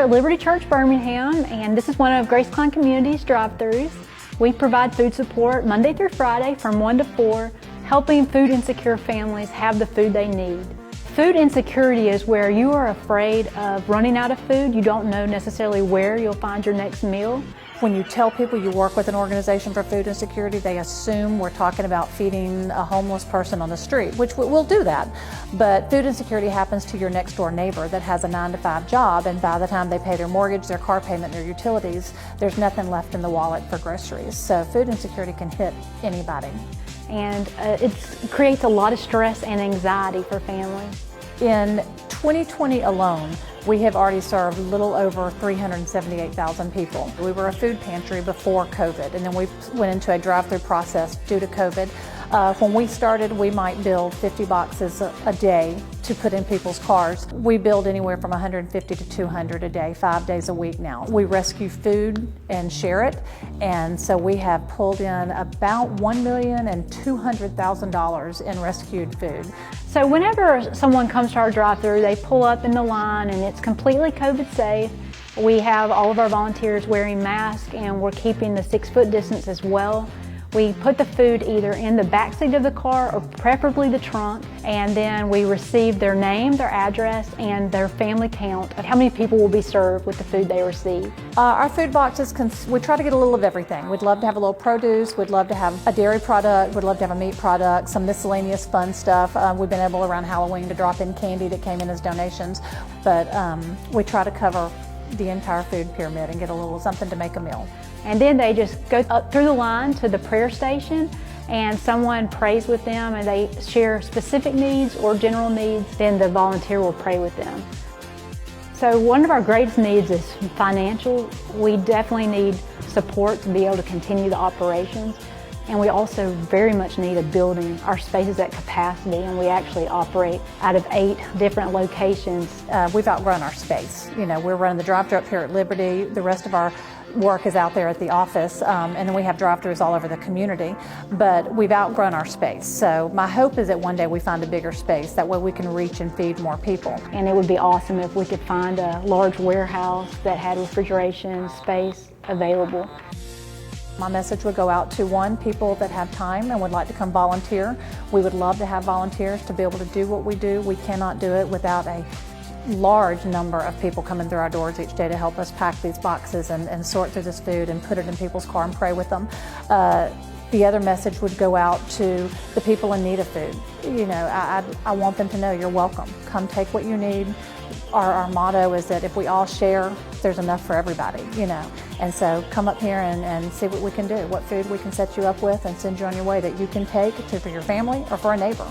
here at Liberty Church Birmingham, and this is one of Grace Klein Community's drive-thrus. We provide food support Monday through Friday from 1 to 4, helping food insecure families have the food they need. Food insecurity is where you are afraid of running out of food. You don't know necessarily where you'll find your next meal. When you tell people you work with an organization for food insecurity, they assume we're talking about feeding a homeless person on the street, which we'll do that. But food insecurity happens to your next door neighbor that has a 9-to-5 job, and by the time they pay their mortgage, their car payment, their utilities, there's nothing left in the wallet for groceries. So food insecurity can hit anybody. And it creates a lot of stress and anxiety for families. In 2020 alone, we have already served a little over 378,000 people. We were a food pantry before COVID, and then we went into a drive-through process due to COVID. When we started, we might build 50 boxes a day to put in people's cars. We build anywhere from 150 to 200 a day, 5 days a week now. We rescue food and share it, and so we have pulled in about $1,200,000 in rescued food. So whenever someone comes to our drive-thru, they pull up in the line and it's completely COVID safe. We have all of our volunteers wearing masks, and we're keeping the 6-foot distance as well. We put the food either in the back seat of the car or preferably the trunk, and then we receive their name, their address, and their family count of how many people will be served with the food they receive. Our food boxes, we try to get a little of everything. We'd love to have a little produce, we'd love to have a dairy product, we'd love to have a meat product, some miscellaneous fun stuff. We've been able around Halloween to drop in candy that came in as donations, but we try to cover the entire food pyramid and get a little something to make a meal. And then they just go up through the line to the prayer station, and someone prays with them, and they share specific needs or general needs. Then the volunteer will pray with them. So one of our greatest needs is financial. We definitely need support to be able to continue the operations. And we also very much need a building. Our space is at capacity, and we actually operate out of 8 different locations. We've outrun our space. You know, we're running the drive-thru up here at Liberty. The rest of our work is out there at the office, and then we have drive-thrus all over the community, but we've outgrown our space. So my hope is that one day we find a bigger space, that way we can reach and feed more people. And it would be awesome if we could find a large warehouse that had refrigeration space available. My message would go out to people that have time and would like to come volunteer. We would love to have volunteers to be able to do what we do. We cannot do it without a large number of people coming through our doors each day to help us pack these boxes and sort through this food and put it in people's car and pray with them. The other message would go out to the people in need of food. You know, I want them to know you're welcome. Come take what you need. Our motto is that if we all share, there's enough for everybody, you know. And so come up here and see what we can do, what food we can set you up with and send you on your way that you can take to for your family or for a neighbor.